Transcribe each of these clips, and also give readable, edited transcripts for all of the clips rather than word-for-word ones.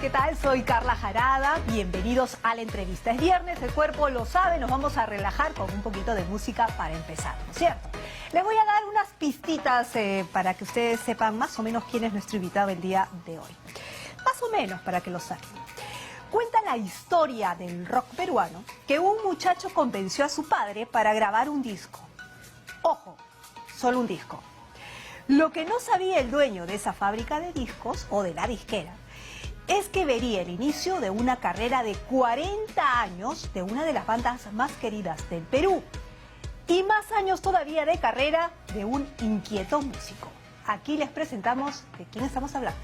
¿qué tal? Soy Carla Jarada, bienvenidos a la entrevista. Es viernes, el cuerpo lo sabe, nos vamos a relajar con un poquito de música para empezar, ¿no es cierto? Les voy a dar unas pistitas para que ustedes sepan más o menos quién es nuestro invitado el día de hoy. Más o menos, para que lo saquen. Cuenta la historia del rock peruano que un muchacho convenció a su padre para grabar un disco. Ojo, solo un disco. Lo que no sabía el dueño de esa fábrica de discos, o de la disquera, es que vería el inicio de una carrera de 40 años de una de las bandas más queridas del Perú. Y más años todavía de carrera de un inquieto músico. Aquí les presentamos de quién estamos hablando.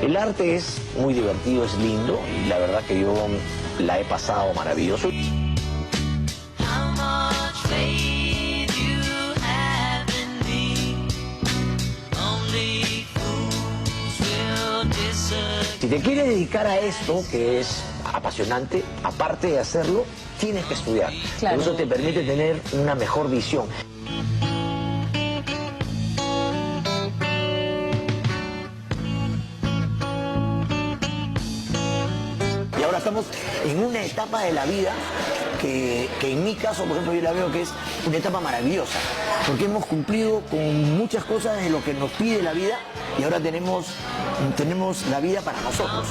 El arte es muy divertido, es lindo y la verdad que yo la he pasado maravilloso. Si te quieres dedicar a esto, que es apasionante, aparte de hacerlo, tienes que estudiar. Claro. Eso te permite tener una mejor visión. Y ahora estamos en una etapa de la vida que en mi caso, por ejemplo, yo la veo que es una etapa maravillosa, porque hemos cumplido con muchas cosas de lo que nos pide la vida y ahora tenemos la vida para nosotros.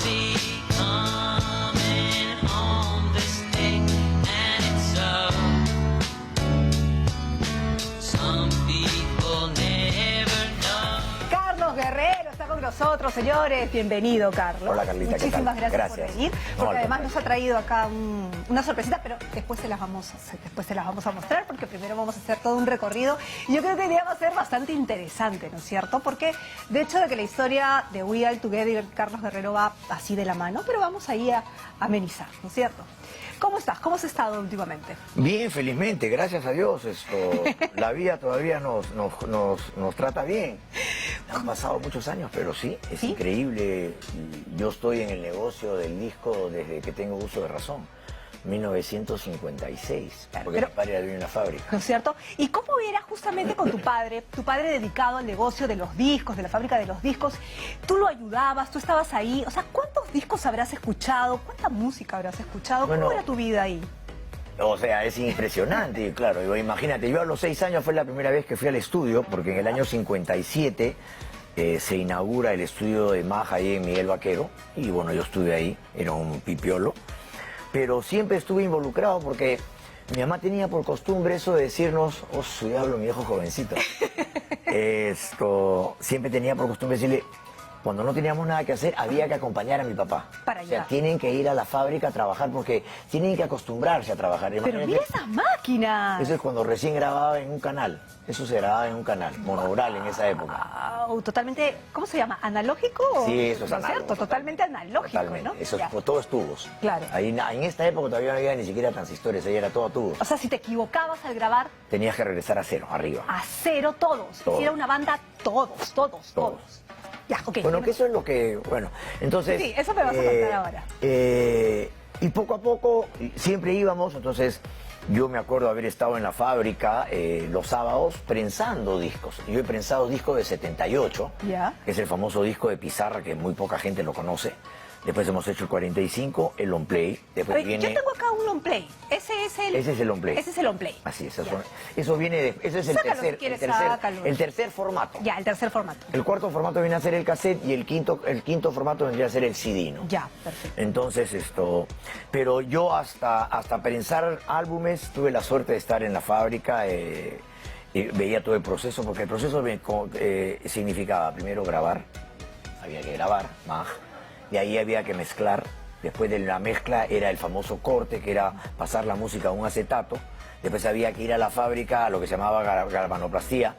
Carlos Guerrero está con nosotros, señores. Bienvenido, Carlos. Hola, Carlita, ¿qué Muchísimas tal? gracias por venir, porque No, además nos ha traído acá una sorpresita, pero después se las vamos a mostrar, porque primero vamos a hacer todo un recorrido. Y yo creo que hoy día va a ser bastante interesante, ¿no es cierto? Porque de hecho de que la historia de We Are Together y Carlos Guerrero va así de la mano, pero vamos ahí a amenizar, ¿no es cierto? ¿Cómo estás? ¿Cómo has estado últimamente? Bien, felizmente, gracias a Dios. La vida todavía nos trata bien. Han pasado muchos años, pero sí, es ¿Sí? increíble. Yo estoy en el negocio del disco desde que tengo uso de razón. 1956, porque mi padre era dueño de una fábrica. ¿No es cierto? ¿Y cómo era justamente con tu padre dedicado al negocio de los discos, de la fábrica de los discos? ¿Tú lo ayudabas? ¿Tú estabas ahí? O sea, ¿cuántos discos habrás escuchado? ¿Cuánta música habrás escuchado? Bueno, ¿cómo era tu vida ahí? O sea, es impresionante, claro. Imagínate, yo a los 6 años fue la primera vez que fui al estudio, porque en el año 57 se inaugura el estudio de Maja ahí en Miguel Vaquero, y bueno, yo estuve ahí, era un pipiolo. Pero siempre estuve involucrado porque mi mamá tenía por costumbre eso de decirnos, oh, su diablo, mi viejo jovencito. Siempre tenía por costumbre decirle, cuando no teníamos nada que hacer, había que acompañar a mi papá. Para o sea, allá. tienen que ir a la fábrica a trabajar porque tienen que acostumbrarse a trabajar. Pero Imagínate, mira esas máquinas. eso es cuando recién grababa en un canal. Eso se grababa en un canal, monaural en esa época. Wow, totalmente, ¿cómo se llama? ¿Analógico? Sí, eso es ¿No es análogo. cierto? Totalmente analógico, Totalmente. ¿no? Eso Ya. es todos tubos. Claro. Ahí, en esta época todavía no había ni siquiera transistores, ahí era todo tubos. O sea, si te equivocabas al grabar, Tenías que regresar a cero, arriba. a cero todos. Todos. Si era una banda, todos. Ya, ok. Bueno, que eso es lo que... Bueno, entonces... Sí, eso me vas a contar ahora. Y poco a poco siempre íbamos, entonces yo me acuerdo haber estado en la fábrica los sábados prensando discos. Yo he prensado discos de 78, Ya. que es el famoso disco de pizarra que muy poca gente lo conoce. Después hemos hecho el 45, el long play. Después Oye, viene... yo tengo acá un long play. Ese es el long play. Ese es el long play. Así es, Ya. eso viene de... Ese es Sácalo si quieres, sácalo. el tercer formato. Ya, el tercer formato. El cuarto formato viene a ser el cassette y el quinto formato vendría a ser el CD, ¿no? Ya, perfecto. Entonces pero yo hasta prensar álbumes tuve la suerte de estar en la fábrica, y veía todo el proceso, porque el proceso significaba primero grabar, había que grabar, de ahí había que mezclar, después de la mezcla era el famoso corte, que era pasar la música a un acetato, después había que ir a la fábrica a lo que se llamaba galvanoplastía.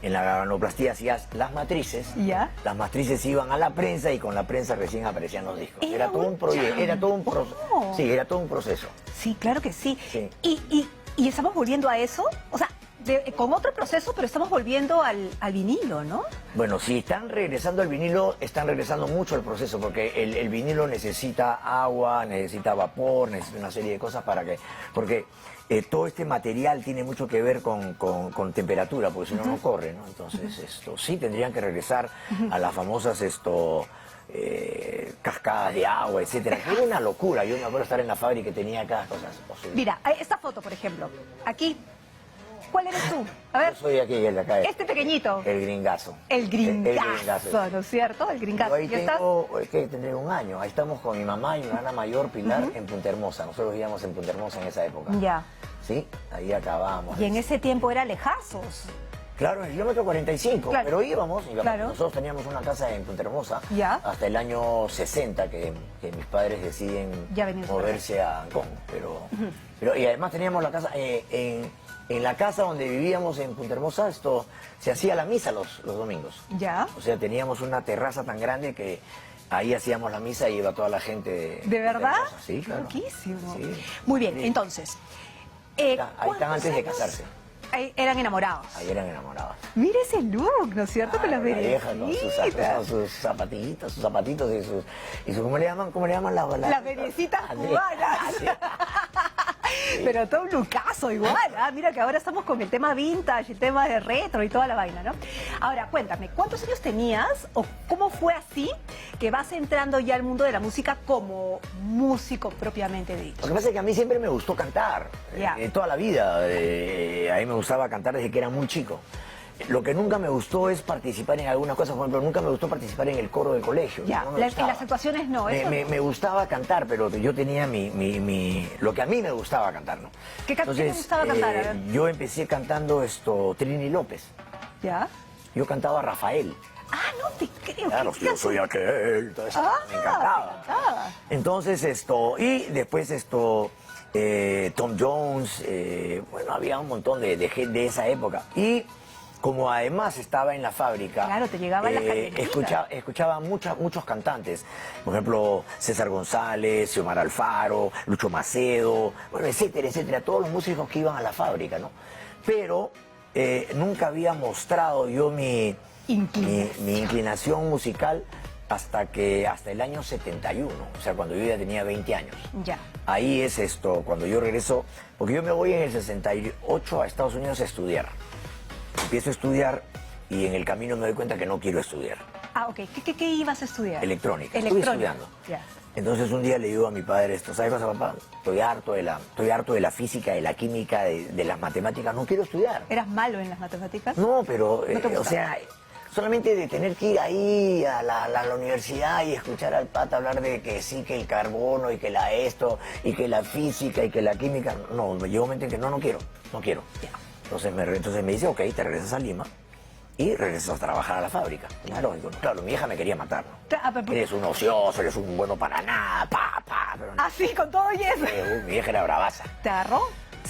En la galvanoplastía hacías las matrices, ¿Ya? Las matrices iban a la prensa y con la prensa recién aparecían los discos. Era todo un proyecto, era todo un proceso. Sí, era todo un proceso. Sí, claro que sí. Sí. Y estamos volviendo a eso. O sea, con otro proceso, pero estamos volviendo al vinilo, ¿no? Bueno, si están regresando al vinilo, están regresando mucho al proceso, porque el vinilo necesita agua, necesita vapor, necesita una serie de cosas porque todo este material tiene mucho que ver con temperatura, porque si no, no corre, ¿no? Entonces, sí tendrían que regresar a las famosas cascadas de agua, etcétera. Que era una locura. Yo me acuerdo estar en la fábrica y tenía cada cosas posibles. Mira, esta foto, por ejemplo, aquí. ¿Cuál eres tú? A ver. Yo soy aquí, el de acá. Este pequeñito. El gringazo. El gringazo, El gringazo. ¿no es cierto? El gringazo. Yo ahí ¿Y estás? tengo, es que tendré un año. Ahí estamos con mi mamá y mi hermana mayor, Pilar, en Punta Hermosa. Nosotros vivíamos en Punta Hermosa en esa época. Ya. Sí, ahí acabamos. Y en ese tiempo era lejazos. Claro, en el kilómetro 45, Claro. pero íbamos. Claro. Nosotros teníamos una casa en Punta Hermosa Ya. hasta el año 60 que mis padres deciden Ya venirse para moverse a Ancón. Y además teníamos la casa en la casa donde vivíamos en Punta Hermosa, se hacía la misa los domingos. Ya. O sea, teníamos una terraza tan grande que ahí hacíamos la misa y iba toda la gente. ¿De verdad? Hermosa. Sí, claro. Loquísimo. Sí. Muy bien, Sí. entonces. Ahí están ¿cuántos antes de años? casarse. Ahí eran enamorados. Ahí eran enamorados. Mira ese look, ¿no es cierto? Con las La vieja con veriecitas. sus zapatitos y sus ¿cómo le llaman Las veriecitas cubanas. Sí. Pero todo un lookazo igual, ¿ah? Mira que ahora estamos con el tema vintage, el tema de retro y toda la vaina, ¿no? Ahora, cuéntame, ¿cuántos años tenías o cómo fue así que vas entrando ya al mundo de la música como músico propiamente dicho? Lo que pasa es que a mí siempre me gustó cantar, Ya. toda la vida. A mí me gustaba cantar desde que era muy chico. Lo que nunca me gustó es participar en algunas cosas, por ejemplo, nunca me gustó participar en el coro del colegio. Ya, no me en gustaba. las actuaciones no, eso no. Me gustaba cantar, pero yo tenía lo que a mí me gustaba cantar, ¿no? ¿Qué te gustaba cantar? A ver. Yo empecé cantando Trini López. ¿Ya? Yo cantaba Rafael. Ah, no te creo. Claro, ¿Qué yo soy aquel, todo eso, me te encantaba. encantaba. Entonces y después Tom Jones, bueno, había un montón de gente de esa época. Y como además estaba en la fábrica, Claro, te llegaban las callecitas. escuchaba muchos cantantes, por ejemplo, César González, Xiomara Alfaro, Lucho Macedo, bueno, etcétera, etcétera, todos los músicos que iban a la fábrica, ¿no? Pero nunca había mostrado yo mi inclinación musical hasta el año 71, o sea, cuando yo ya tenía 20 años. Ya. Ahí es cuando yo regreso, porque yo me voy en el 68 a Estados Unidos a estudiar. Empiezo a estudiar y en el camino me doy cuenta que no quiero estudiar. Ah, ok. ¿Qué ibas a estudiar? Electrónica. Estuve estudiando. Ya. Entonces un día le digo a mi padre ¿sabes cosa, papá? Estoy harto de la física, de la química, de las matemáticas, no quiero estudiar. ¿Eras malo en las matemáticas? No, pero, ¿No te o gustaba? sea, solamente de tener que ir ahí a la universidad y escuchar al pata hablar de que sí, que el carbono y que y que la física y que la química, no, me llegó un momento en que no quiero. Ya. Entonces me dice, ok, te regresas a Lima y regresas a trabajar a la fábrica. Claro, digo, claro, mi vieja me quería matar, ¿no? Eres un ocioso, eres un bueno para nada, pero no. Ah, sí, con todo y eso. Mi vieja era bravaza. ¿Te agarró?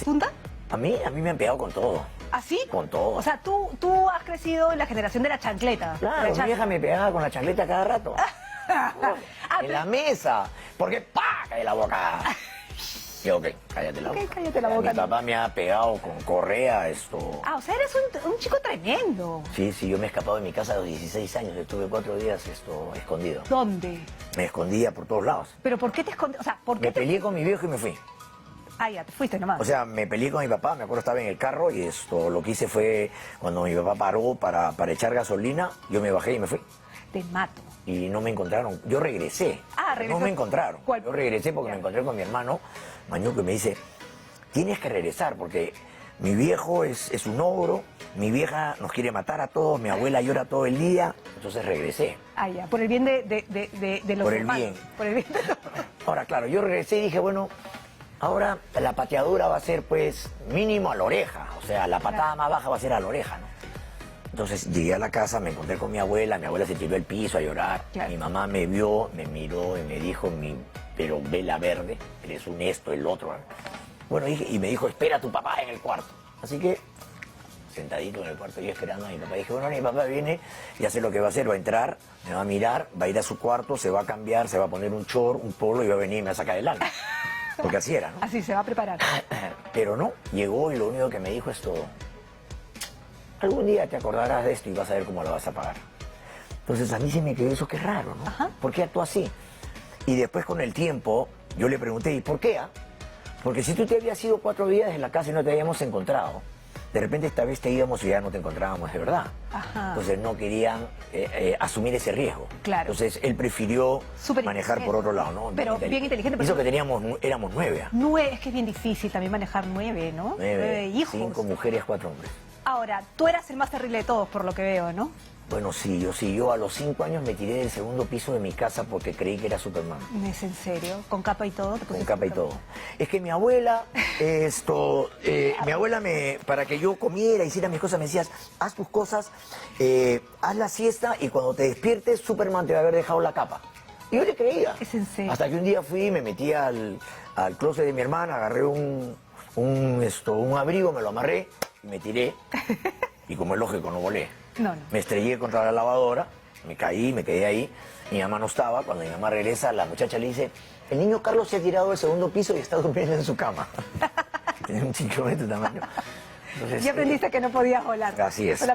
¿Punta? A mí me han pegado con todo. ¿Ah, sí? Con todo. O sea, tú has crecido en la generación de la chancleta. Claro, mi vieja me pegaba con la chancleta cada rato. En la mesa. Porque ¡pa! Cae la boca. Y ok, cállate la boca. Cállate la boca. Mi papá me ha pegado con correa, Ah, o sea, eres un chico tremendo. Sí, yo me he escapado de mi casa a los 16 años. Estuve 4 días escondido. ¿Dónde? Me escondía por todos lados. ¿Pero por qué te escondes? O sea, ¿por qué Me peleé con mi viejo y me fui. Ah, ya, te fuiste nomás. O sea, me peleé con mi papá, me acuerdo estaba en el carro y lo que hice fue, cuando mi papá paró para echar gasolina, yo me bajé y me fui. Te mato. Y no me encontraron. Yo regresé. Ah, No regresaste. me encontraron. ¿Cuál? Yo regresé porque Ya. me encontré con mi hermano Mañuco y me dice, tienes que regresar porque mi viejo es un ogro, mi vieja nos quiere matar a todos, mi abuela llora todo el día. Entonces regresé. Ah, ya, por el bien de los Por el hermanos. bien. Por el bien de los... Ahora, claro, yo regresé y dije, bueno, ahora la pateadura va a ser pues mínimo a la oreja. O sea, la patada más baja va a ser a la oreja, ¿no? Entonces llegué a la casa, me encontré con mi abuela se tiró al piso a llorar. Claro. Mi mamá me vio, me miró y me dijo, pero vela verde, eres un esto, el otro. Bueno, y me dijo, espera a tu papá en el cuarto. Así que, sentadito en el cuarto, yo esperando a mi papá. Dije, bueno, mi papá viene, ya sé lo que va a hacer, va a entrar, me va a mirar, va a ir a su cuarto, se va a cambiar, se va a poner un short, un polo y va a venir y me va a sacar del alma. Porque así era, ¿no? Así se va a preparar. Pero no, llegó y lo único que me dijo algún día te acordarás de esto y vas a ver cómo lo vas a pagar. Entonces a mí se me quedó eso, qué raro, ¿no? Ajá. ¿Por qué actúa así? Y después con el tiempo yo le pregunté, ¿y por qué? Porque si tú te habías ido 4 días en la casa y no te habíamos encontrado, de repente esta vez te íbamos y ya no te encontrábamos de verdad. Ajá. Entonces no querían asumir ese riesgo. Claro. Entonces él prefirió Súper manejar por otro lado, ¿no? Pero bien inteligente. Pero Eso que éramos 9. 9, es que es bien difícil también manejar 9, ¿no? 9 hijos. 5 mujeres, 4 hombres. Ahora, tú eras el más terrible de todos, por lo que veo, ¿no? Bueno, sí, yo a los 5 años me tiré del segundo piso de mi casa porque creí que era Superman. ¿Es en serio? ¿Con capa y todo? Con capa y todo. Es que mi abuela, para que yo comiera, hiciera mis cosas, me decías, haz tus cosas, haz la siesta y cuando te despiertes, Superman te va a haber dejado la capa. Y yo le creía. ¿Es en serio? Hasta que un día fui, me metí al closet de mi hermana, agarré un abrigo, me lo amarré y me tiré. Y como es lógico, no volé. No. Me estrellé contra la lavadora, me caí, me quedé ahí. Mi mamá no estaba. Cuando mi mamá regresa, la muchacha le dice, el niño Carlos se ha tirado del segundo piso y está durmiendo en su cama. Tiene un chico de tu tamaño. Entonces, Ya aprendiste que no podías volar. Así es.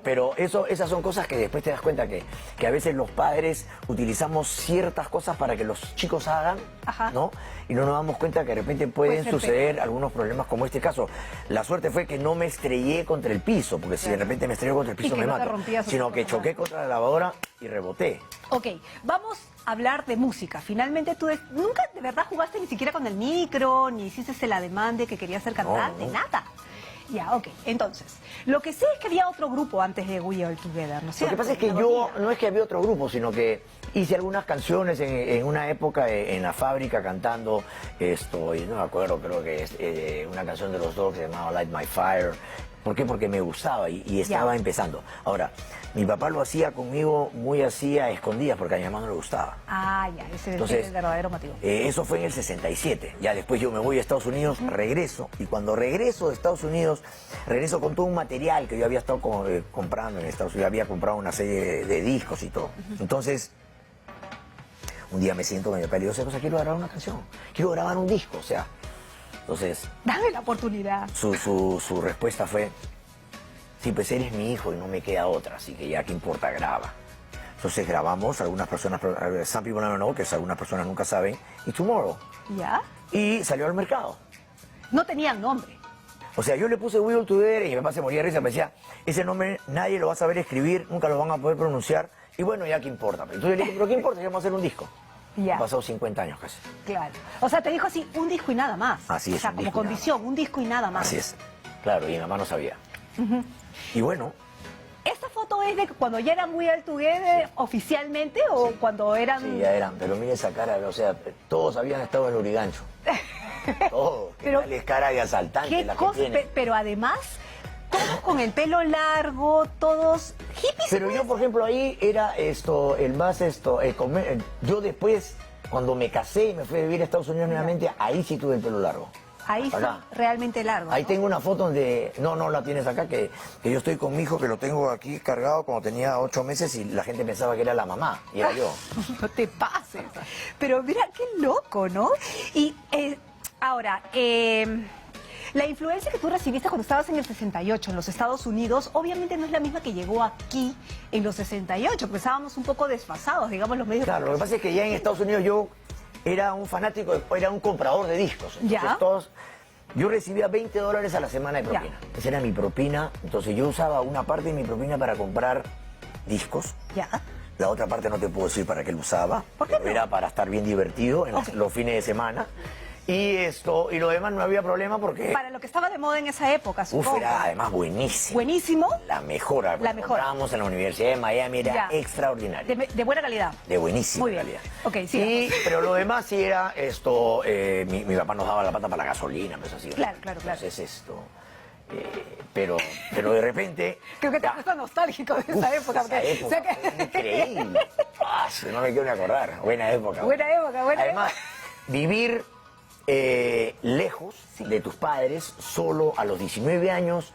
Pero esas son cosas que después te das cuenta que a veces los padres utilizamos ciertas cosas para que los chicos hagan, Ajá. ¿no? Y no nos damos cuenta que de repente Puede pueden ser suceder algunos problemas como este caso. La suerte fue que no me estrellé contra el piso, porque si de repente me estrellé contra el piso que me no te mato. rompías Sino otra que cosa choqué más. contra la lavadora y reboté. Ok, vamos a hablar de música. Finalmente tú nunca de verdad jugaste ni siquiera con el micro, ni hiciste la demanda que querías ser cantante, no. nada. Ya, ok. Entonces, lo que sé es que había otro grupo antes de We All Together, ¿no es Lo cierto? que pasa es que yo, no es que había otro grupo, sino que hice algunas canciones en una época en la fábrica cantando esto, y no me acuerdo, creo que es una canción de los Dogs que se llamaba Light My Fire. ¿Por qué? Porque me gustaba y estaba empezando. Ahora, mi papá lo hacía conmigo muy así a escondidas porque a mi mamá no le gustaba. Ah, ya, ese es el verdadero motivo. Eso fue en el 67. Ya después yo me voy a Estados Unidos, regreso. Y cuando regreso de Estados Unidos, regreso con todo un material que yo había estado comprando en Estados Unidos. Había comprado una serie de discos y todo. Entonces, un día me siento con mi papá y le digo, quiero grabar una canción. Quiero grabar un disco, o sea. Entonces, dame la oportunidad. su respuesta fue, sí, pues eres mi hijo y no me queda otra, así que ya, ¿qué importa? Graba. Entonces grabamos, algunas personas, some people don't know, que algunas personas nunca saben, y Tomorrow. ¿Ya? Y salió al mercado. No tenían nombre. O sea, yo le puse We All Together y mi papá se moría de risa, me decía, ese nombre nadie lo va a saber escribir, nunca lo van a poder pronunciar, y bueno, ya, ¿qué importa? Entonces le dije, ¿pero qué importa? Vamos a hacer un disco. Ya. Han pasado 50 años casi. Claro. O sea, te dijo así, un disco y nada más. Así es, O sea, un como disco y nada condición, un disco y nada más. Así es. Claro, y mi mamá no sabía. Y bueno, ¿Esta foto es de cuando ya eran We All Together oficialmente o cuando eran...? sí, ya eran, pero mira esa cara, o sea, todos habían estado en Lurigancho. Todos, que Pero, tal es cara de asaltante ¿Qué la que cosa? tiene. Pero además, todos con el pelo largo, todos hippies. Pero yo, por ejemplo, ahí era yo después, cuando me casé y me fui a vivir a Estados Unidos nuevamente, ahí sí tuve el pelo largo. Ahí son Acá. realmente largos. Ahí ¿no? tengo una foto donde, no la tienes acá, que yo estoy con mi hijo, que lo tengo aquí cargado cuando tenía 8 meses y la gente pensaba que era la mamá, y era yo. No te pases. Pero mira, qué loco, ¿no? Y ahora, la influencia que tú recibiste cuando estabas en el 68 en los Estados Unidos, obviamente no es la misma que llegó aquí en los 68, porque estábamos un poco desfasados, digamos, los medios. Claro, lo que pasa es que ya en Estados Unidos yo era un fanático, era un comprador de discos. Entonces Ya. yo recibía $20 a la semana de propina. Ya. Esa era mi propina. Entonces yo usaba una parte de mi propina para comprar discos. Ya. La otra parte no te puedo decir para qué lo usaba. ¿Por qué pero no? era para estar bien divertido en Ok. los fines de semana. Y lo demás no había problema porque Para lo que estaba de moda en esa época, supongo. era además buenísimo. Buenísimo, La mejor. La mejor. Comprábamos en la Universidad de Miami, era Ya. extraordinario. de buena calidad. De buenísima Muy bien. calidad. Ok, sí. Pero lo demás sí era mi papá nos daba la pata para la gasolina, pues así. Claro, claro, claro. Entonces pero de repente... Creo que te ya, puesto nostálgico de esa época. esa porque- época o sea que- fue increíble. No me quiero ni acordar. Buena época. Buena época, buena Además, vivir lejos de tus padres, solo a los 19 años,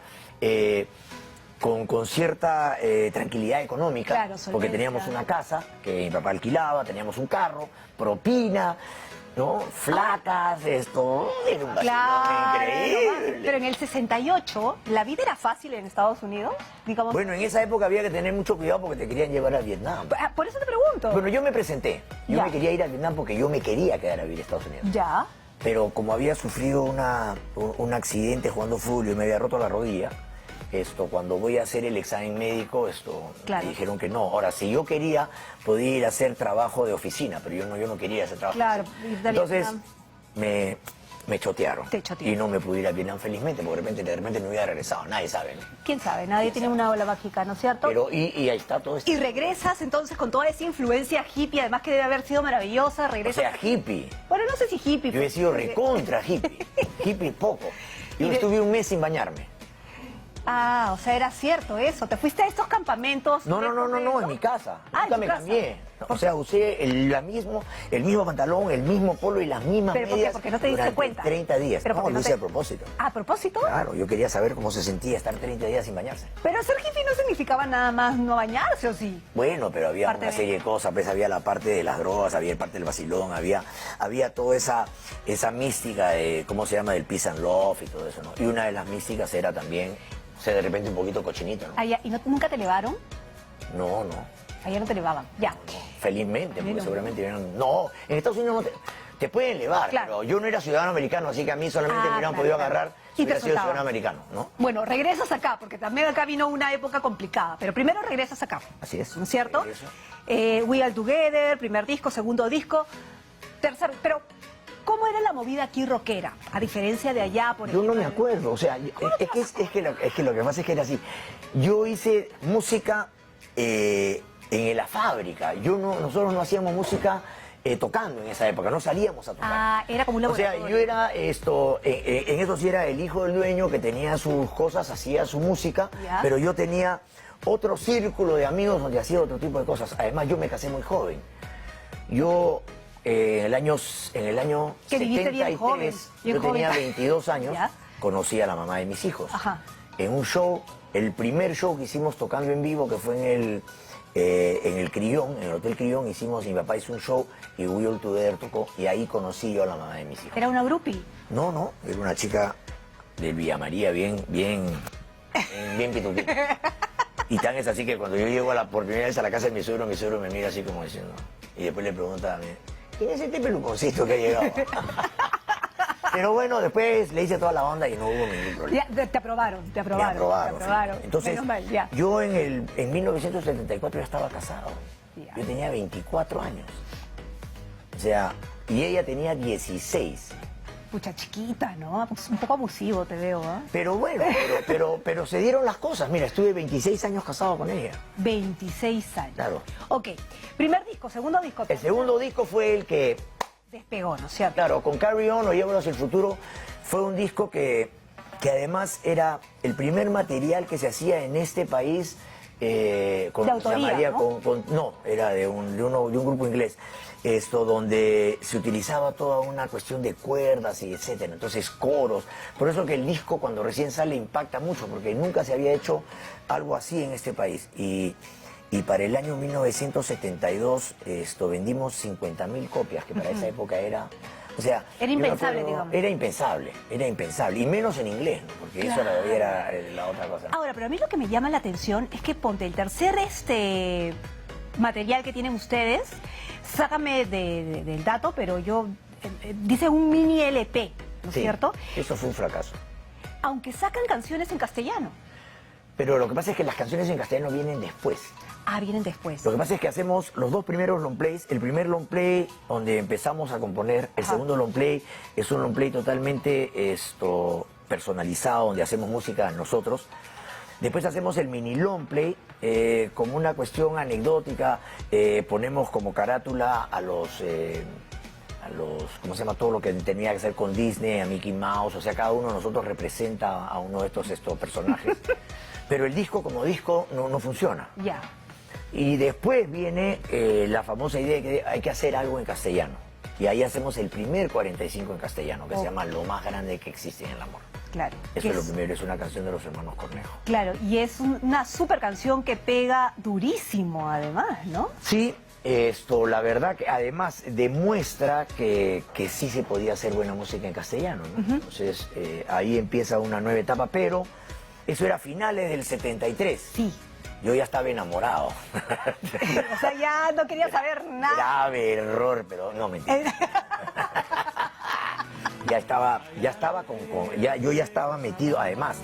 con cierta tranquilidad económica, Claro, porque solvencia. teníamos una casa que mi papá alquilaba, teníamos un carro, propina, ¿no? Flacas, esto, era un vacilón increíble. Pero en el 68, ¿la vida era fácil en Estados Unidos? Digamos, Bueno, en esa época había que tener mucho cuidado porque te querían llevar a Vietnam. por eso te pregunto. Bueno, yo me presenté. Yo Ya. me quería ir a Vietnam porque yo me quería quedar a vivir en Estados Unidos. Ya. Pero como había sufrido un accidente jugando fútbol y me había roto la rodilla, cuando voy a hacer el examen médico, Claro. me dijeron que no. Ahora, si yo quería, podía ir a hacer trabajo de oficina, pero yo no quería hacer trabajo Claro, de oficina. ir de Entonces, Vietnam. me chotearon. Te chotearon. Y no me pude ir a Vietnam felizmente, porque de repente no hubiera regresado. Nadie sabe, ¿no? ¿Quién sabe? Nadie tiene una ola mágica, ¿no es cierto? Pero, y ahí está todo esto. Y regresas entonces con toda esa influencia hippie, además que debe haber sido maravillosa, O regresas... sea, hippie. Bueno, no sé si hippie. Yo he sido porque- recontra hippie. Hippie poco. Yo Y de- estuve un mes sin bañarme. Ah, o sea, era cierto eso. ¿Te fuiste a estos campamentos? No, en mi casa. Ah, en Nunca tu me casa. cambié. O sea, usé el mismo pantalón, el mismo polo y las mismas ¿Pero por qué? medias Porque no te diste durante cuenta. 30 días. Pero No, porque lo no hice te- a propósito. ¿A propósito? Claro, yo quería saber cómo se sentía estar 30 días sin bañarse. Pero ser hippie no significaba nada más no bañarse, ¿o sí? Bueno, pero había Parte una de- serie de cosas, pues había la parte de las drogas, había parte del vacilón, había toda esa mística de, ¿cómo se llama?, del peace and love y todo eso, ¿no? Y una de las místicas era también ser de repente un poquito cochinito, ¿no? Allá, ¿y nunca te elevaron? No. Allá no te elevaban. Ya. Felizmente, porque Menos. seguramente no, en Estados Unidos no te pueden elevar, Claro. pero yo no era ciudadano americano, así que a mí solamente me hubieran claro, podido claro. agarrar Y si te hubiera sido soltaban. ciudadano americano, ¿no? Bueno, regresas acá, porque también acá vino una época complicada. Pero primero regresas acá. Así es. ¿No es cierto? Regreso. We Are Together, primer disco, segundo disco, tercer... Pero, ¿cómo era la movida aquí rockera? A diferencia de allá, por Yo no ejemplo. me acuerdo, o sea, es que lo que pasa es que era así. Yo hice música en la fábrica. Nosotros no hacíamos música tocando en esa época, no salíamos a tocar. Ah, era como un O sea, laboratorio. yo era en eso sí era el hijo del dueño que tenía sus cosas, hacía su música, Ya. pero yo tenía otro círculo de amigos donde hacía otro tipo de cosas. Además, yo me casé muy joven. Yo en el año Que viviste bien 73, joven, bien yo tenía joven. 22 años, Ya. conocí a la mamá de mis hijos. Ajá. En un show, el primer show que hicimos tocando en vivo, que fue en el Crillón, en el Hotel Crillón, mi papá hizo un show y We All Together tocó, y ahí conocí yo a la mamá de mis hijos. Era una groupie. No, era una chica de Villa María, bien pitutita. Y tan es así que cuando yo llego por primera vez a la casa de mi suegro me mira así como diciendo, y después le pregunta a mí, ¿quién es este peluconcito que ha llegado? Pero bueno, después le hice toda la onda y no hubo ningún problema. Ya, te aprobaron. Me aprobaron. Te aprobaron. Entonces, Menos mal, ya. yo en 1974 ya estaba casado. Ya. Yo tenía 24 años. O sea, y ella tenía 16. Pucha, chiquita, ¿no? Un poco abusivo te veo, ¿ah? Pero bueno, pero se dieron las cosas. Mira, estuve 26 años casado con ella. 26 años. Claro. Ok, primer disco, segundo disco. El segundo disco fue el que, Despegó, ¿no es cierto? claro, con Carry On o Llévanos el Futuro, fue un disco que además era el primer material que se hacía en este país con, De autoría, se llamaría ¿no? no, era de un grupo inglés, donde se utilizaba toda una cuestión de cuerdas y etcétera, entonces coros. Por eso que el disco cuando recién sale impacta mucho, porque nunca se había hecho algo así en este país. Y para el año 1972 vendimos 50.000 copias, que para esa época era... O sea, Era yo me impensable, acuerdo, digamos. Era impensable, y menos en inglés, ¿no? Porque eso era la otra cosa. Ahora, pero a mí lo que me llama la atención es que ponte el tercer material que tienen ustedes, sácame del dato, pero yo dice un mini LP, ¿no es Sí, cierto? eso fue un fracaso. Aunque sacan canciones en castellano. Pero lo que pasa es que las canciones en castellano vienen después. Ah, vienen después. Lo que pasa es que hacemos los dos primeros long plays. El primer long play donde empezamos a componer, el Ajá. segundo long play es un long play totalmente personalizado, donde hacemos música nosotros. Después hacemos el mini long play como una cuestión anecdótica. Ponemos como carátula a los, ¿cómo se llama? Todo lo que tenía que hacer con Disney, a Mickey Mouse. O sea, cada uno de nosotros representa a uno de estos personajes. Pero el disco como disco no funciona. Ya. Y después viene la famosa idea de que hay que hacer algo en castellano. Y ahí hacemos el primer 45 en castellano, que se llama Lo más grande que existe en el amor. Claro. Eso que es lo primero, es una canción de los hermanos Cornejo. Claro, y es una super canción que pega durísimo además, ¿no? Sí, La verdad que además demuestra que sí se podía hacer buena música en castellano, ¿no? Entonces ahí empieza una nueva etapa, pero eso era finales del 73. Sí. Yo ya estaba enamorado. O sea, ya no quería saber nada. Grave error, pero no, mentira. Yo ya estaba metido, además,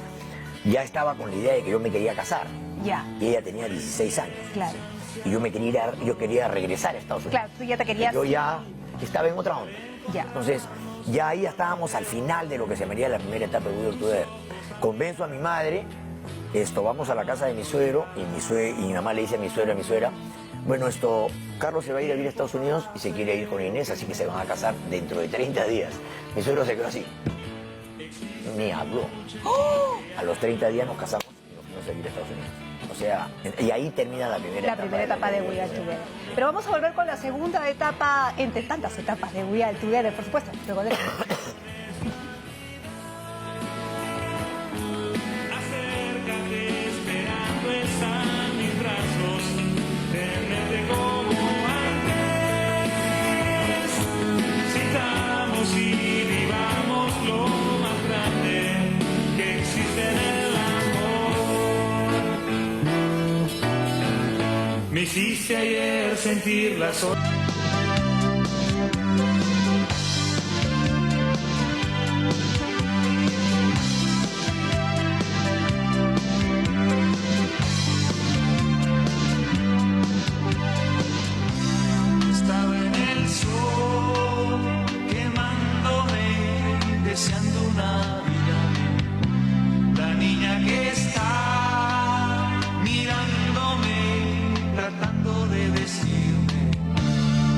ya estaba con la idea de que yo me quería casar. Ya. Y ella tenía 16 años. Claro. Y yo quería regresar a Estados Unidos. Claro, tú ya te querías... Yo ya estaba en otra onda. Ya. Entonces, ya ahí estábamos al final de lo que se llamaría la primera etapa de We Are Together. Convenzo a mi madre, vamos a la casa de mi suegro, y mi mamá le dice a mi suegro y a mi suegra, bueno, Carlos se va a ir a vivir a Estados Unidos y se quiere ir con Inés, así que se van a casar dentro de 30 días. Mi suegro se quedó así. Ni habló. ¡Oh! A los 30 días nos casamos y nos fuimos a vivir a Estados Unidos. O sea, y ahí termina la primera etapa. La primera etapa de We Are Together. Pero vamos a volver con la segunda etapa, entre tantas etapas de We Are Together, por supuesto. Luego de... Acércate, esperando están mis brazos, tenerte como antes. Sintamos y vivamos lo más grande que existe en el amor. Me hiciste ayer sentir la soledad. Estaba en el sol, quemándome, deseando una vida. La niña que está mirándome, tratando de decirme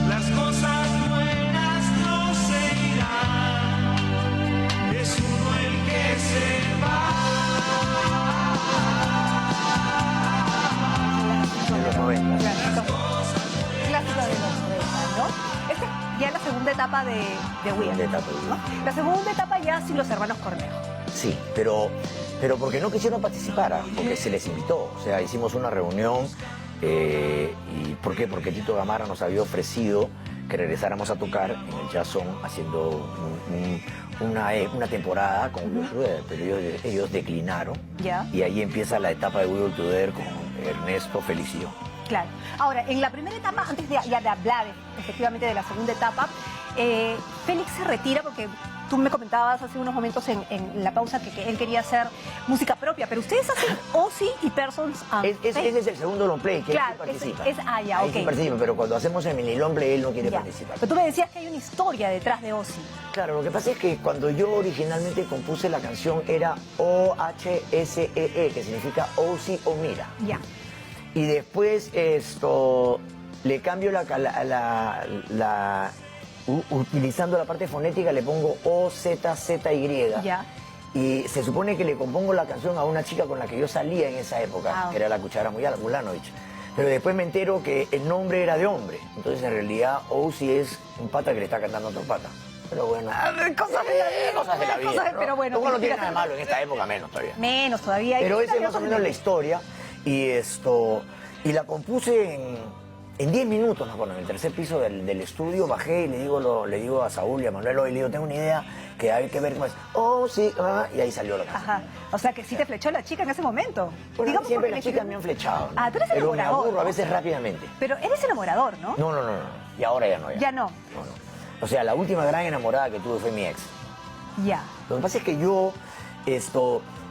las cosas buenas no se irán. Es uno el que se va. En los 90. Clásico de los 90, ¿no? Esta es ya la segunda etapa de We Are, Segunda etapa de We Are. ¿no? La segunda etapa ya sin los hermanos Cornejo. Sí, pero porque no quisieron participar, porque se les invitó. O sea, hicimos una reunión. ¿Y por qué? Porque Tito Gamarra nos había ofrecido que regresáramos a tocar en el Jazzón haciendo una temporada con We Are Together, pero ellos declinaron. Ya. Y ahí empieza la etapa de We Are Together con Ernesto, Félix y yo. Claro. Ahora, en la primera etapa, antes de hablar efectivamente de la segunda etapa, Félix se retira porque tú me comentabas hace unos momentos en la pausa que él quería hacer música propia, pero ustedes hacen Ozzy y Persons and Ese es el segundo long play que Claro, él sí participa. ya, Ahí ok. sí participa, pero cuando hacemos el mini long play él no quiere Ya. participar. Pero tú me decías que hay una historia detrás de Ozzy. Claro, lo que pasa es que cuando yo originalmente compuse la canción era O-H-S-E-E, que significa Ozzy o Mira. Ya. Y después le cambio utilizando la parte fonética le pongo O-Z-Z-Y. Ya. Y se supone que le compongo la canción a una chica con la que yo salía en esa época, Ah, que era la Cuchara Mulanovich. Pero después me entero que el nombre era de hombre. Entonces en realidad Ozzy es un pata que le está cantando a otro pata. Pero bueno, cosas de la vida, cosas de la vida. Cosas, ¿no? pero bueno, Uno no tiene mira, nada de malo en esta época, menos todavía. Menos todavía. Pero esa es más o menos la historia. Y la compuse en 10 minutos, me acuerdo, en el tercer piso del estudio, bajé y le digo a Saúl y a Manuel, y le digo, tengo una idea que hay que ver cómo es. Oh, sí, y ahí salió la canción. Ajá. O sea que sí te flechó la chica en ese momento. Bueno, Digamos siempre porque las le- chicas me han flechado, ¿no? Ah, tú eres Pero me enamorador, aburro a ¿no? veces rápidamente. Pero eres enamorador, ¿no? No. Y ahora ya no. Ya no. No. O sea, la última gran enamorada que tuve fue mi ex. Ya. Lo que pasa es que yo,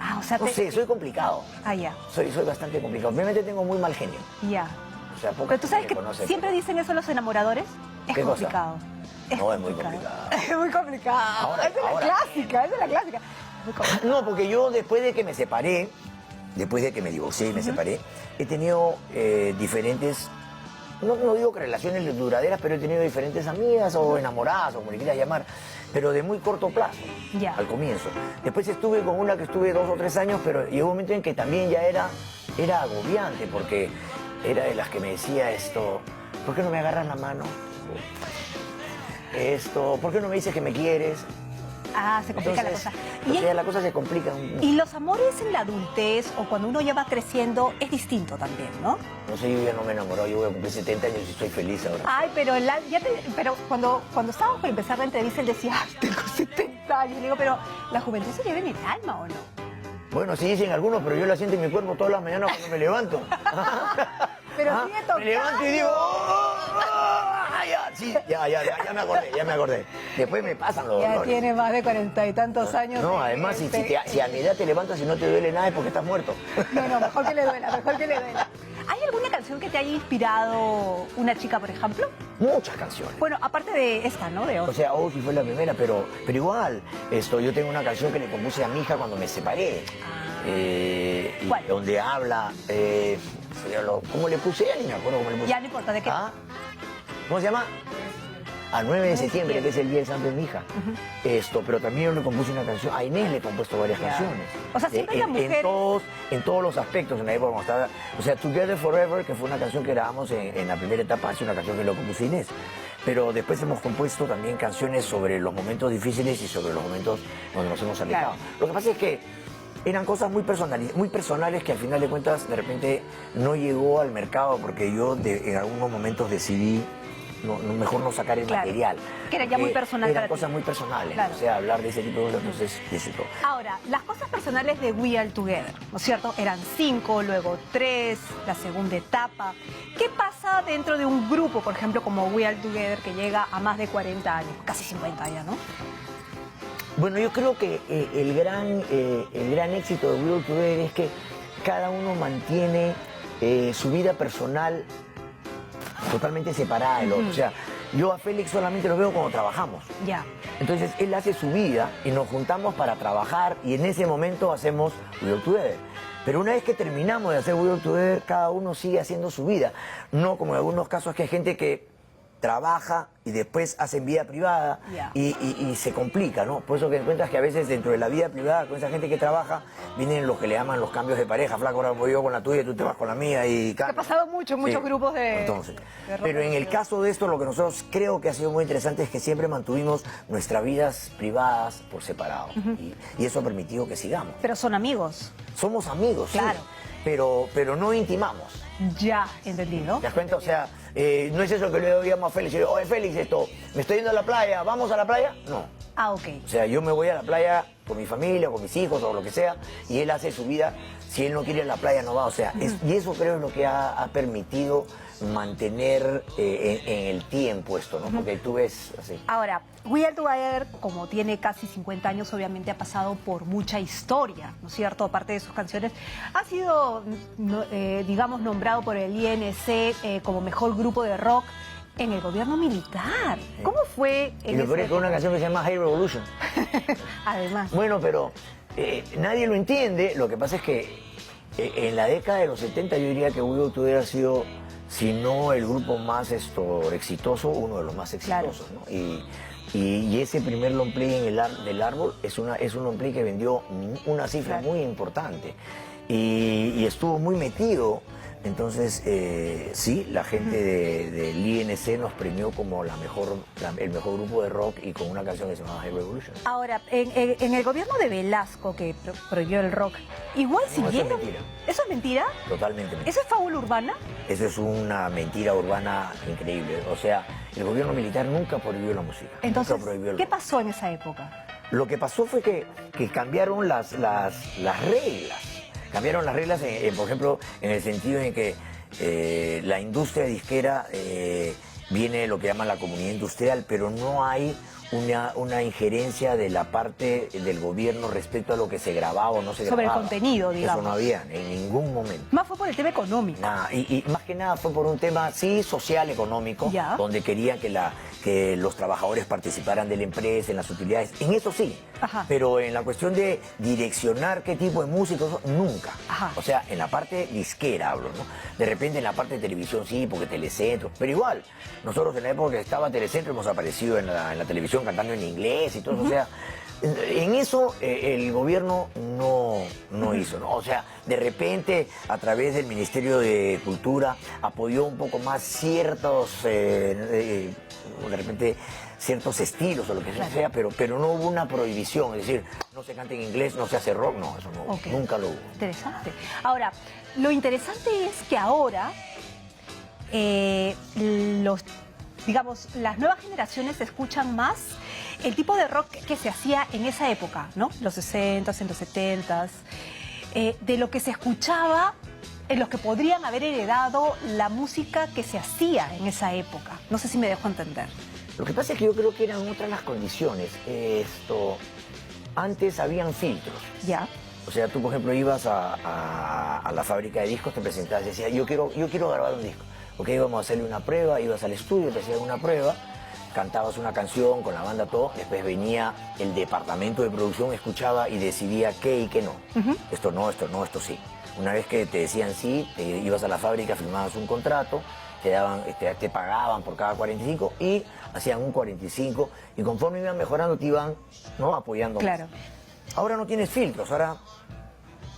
Ah, o sea, no sé, soy complicado. Ah, ya. Soy bastante complicado. Obviamente tengo muy mal genio. Ya. O sea, poca Pero tú sabes gente que me conoce, siempre pero- dicen eso los enamoradores. Es ¿Qué cosa? complicado. No, es muy complicado. Es muy complicado. Ahora- Esa es la ahora- clásica, esa es la clásica. Es muy complicado. No, porque yo después de que me separé, después de que me divorcié y me separé, he tenido diferentes, no digo que relaciones duraderas, pero he tenido diferentes amigas o enamoradas o como le quieras llamar, pero de muy corto plazo, Ya. al comienzo. Después estuve con una que estuve 2 o 3 años, pero llegó un momento en que también ya era agobiante, porque era de las que me decía ¿por qué no me agarras la mano? ¿Por qué no me dices que me quieres? Ah, se complica la Entonces, cosa. o sea, la cosa se complica. Y los amores en la adultez o cuando uno ya va creciendo es distinto también, ¿no? No sé, yo ya no me he enamorado, yo voy a cumplir 70 años y soy feliz ahora. Ay, pero, pero cuando estábamos por empezar la entrevista, él decía, ay, tengo 70 años. Y le digo, pero la juventud se lleva en el alma, ¿o no? Bueno, sí dicen algunos, pero yo la siento en mi cuerpo todas las mañanas cuando me levanto. Pero Ah, sigue tocando. me levanto y digo, ya, sí, ya me acordé. Después me pasan los Ya dolores. tiene más de 40 y tantos años. No, además, si a mi edad te levantas y no te duele nada es porque estás muerto. No, mejor que le duela, mejor que le duela. ¿Hay alguna canción que te haya inspirado una chica, por ejemplo? Muchas canciones. Bueno, aparte de esta, ¿no? De O otra. sea, sí fue la primera, pero igual, yo tengo una canción que le compuse a mi hija cuando me separé. ¿Cuál? Donde habla, ¿cómo le puse? Ya ni me acuerdo cómo le puse. Ya no importa, ¿de qué? ¿Ah? ¿Cómo se llama? A 9 de septiembre, que es el día del santo de mi hija. Pero también yo le compuse una canción. A Inés le he compuesto varias Ya. canciones. O sea, siempre la mujer- En todos los aspectos, en la época cuando estaba... O sea, Together Forever, que fue una canción que grabamos en la primera etapa, es una canción que lo compuso Inés. Pero después hemos compuesto también canciones sobre los momentos difíciles y sobre los momentos donde nos hemos alejado. Claro. Lo que pasa es que eran cosas muy personales que al final de cuentas de repente no llegó al mercado porque yo en algunos momentos decidí mejor no sacar el Claro. material. Que era ya muy personal Eran para ti. cosas muy personales. Claro. O sea, hablar de ese tipo de cosas, entonces, eso. Ahora, las cosas personales de We Are Together, ¿no es cierto? Eran 5, luego 3, la segunda etapa. ¿Qué pasa dentro de un grupo, por ejemplo, como We Are Together, que llega a más de 40 años, casi 50 ya, ¿no? Bueno, yo creo que el gran éxito de We Are Together es que cada uno mantiene su vida personal totalmente separada del otro. O sea, yo a Félix solamente lo veo cuando trabajamos. Ya. Entonces él hace su vida y nos juntamos para trabajar y en ese momento hacemos We Are Together. Pero una vez que terminamos de hacer We Are Together, cada uno sigue haciendo su vida. No como en algunos casos que hay gente que trabaja y después hacen vida privada Ya. y se complica, ¿no? Por eso que encuentras que a veces dentro de la vida privada, con esa gente que trabaja, vienen los que le llaman los cambios de pareja. Flaco, ahora voy yo con la tuya y tú te vas con la mía y... Ha pasado mucho en muchos grupos de... Entonces, de rock pero en el conocido. caso de esto, lo que nosotros creo que ha sido muy interesante es que siempre mantuvimos nuestras vidas privadas por separado. Y eso ha permitido que sigamos. Pero son amigos. Somos amigos, sí, Claro. pero no intimamos. Ya, entendido. ¿Te das cuenta? O sea, no es eso que le llamo a Félix. Yo digo, oye, Félix, me estoy yendo a la playa, ¿vamos a la playa? No. Ah, ok. O sea, yo me voy a la playa con mi familia, con mis hijos o lo que sea, y él hace su vida. Si él no quiere ir a la playa, no va. O sea, y eso creo es lo que ha permitido mantener en el tiempo esto, ¿no? Porque tú ves así. Ahora, We Are Together, como tiene casi 50 años, obviamente ha pasado por mucha historia, ¿no es cierto? Aparte de sus canciones, ha sido, digamos, nombrado por el INC como mejor grupo de rock en el gobierno militar. ¿Cómo fue Y en lo peor es que ese... una canción que se llama Hey Revolution. Además, Bueno, pero nadie lo entiende. Lo que pasa es que en la década de los 70 yo diría que We Are Together ha sido, si no el grupo más exitoso, uno de los más exitosos, ¿no? Y ese primer long play del árbol es un long play que vendió una cifra muy importante y estuvo muy metido. Entonces, sí, la gente del INC nos premió como el mejor grupo de rock y con una canción que se llama Hey Revolution. ahora, en el gobierno de Velasco, que prohibió el rock, igual No, eso es siguieron... mentira. ¿Eso es mentira? Totalmente mentira. ¿Eso es fábula urbana? Eso es una mentira urbana increíble. O sea, el gobierno militar nunca prohibió la música. Entonces, nunca prohibió el ¿qué rock. pasó en esa época? Lo que pasó fue que cambiaron las reglas. Cambiaron las reglas, por ejemplo, en el sentido en que la industria disquera viene de lo que llaman la comunidad industrial, pero no hay una injerencia de la parte del gobierno respecto a lo que se grababa o no se Sobre el grababa. contenido, digamos. Eso no había en ningún momento. Más fue por el tema económico. Nada, y más que nada fue por un tema, sí, social, económico, Ya. donde querían que los trabajadores participaran de la empresa, en las utilidades. En eso sí, Ajá. pero en la cuestión de direccionar qué tipo de músicos, nunca. Ajá. O sea, en la parte disquera hablo, ¿no? De repente en la parte de televisión sí, porque Telecentro, pero igual, nosotros en la época que estaba Telecentro hemos aparecido en la televisión cantando en inglés y todo eso, o sea, En eso el gobierno no hizo, ¿no? O sea, de repente a través del Ministerio de Cultura apoyó un poco más ciertos, de repente ciertos estilos o lo que sea, pero no hubo una prohibición, es decir, no se canta en inglés, no se hace rock, no, eso no, nunca lo hubo. Interesante. Ahora, lo interesante es que ahora digamos, las nuevas generaciones escuchan más el tipo de rock que se hacía en esa época, ¿no? Los 60s, en los 70s, de lo que se escuchaba, en los que podrían haber heredado la música que se hacía en esa época. No sé si me dejo entender. Lo que pasa es que yo creo que eran otras las condiciones. Antes habían filtros. Ya. O sea, tú, por ejemplo, ibas a la fábrica de discos, te presentabas y decías, yo quiero grabar un disco. Porque íbamos a hacerle una prueba, ibas al estudio, te hacían una prueba, cantabas una canción con la banda, todo, después venía el departamento de producción, escuchaba y decidía qué y qué no. Esto no, esto sí. Una vez que te decían sí, te ibas a la fábrica, firmabas un contrato, te pagaban por cada 45 y hacían un 45 y conforme iban mejorando te iban, ¿no?, apoyando. Claro. Ahora no tienes filtros, ahora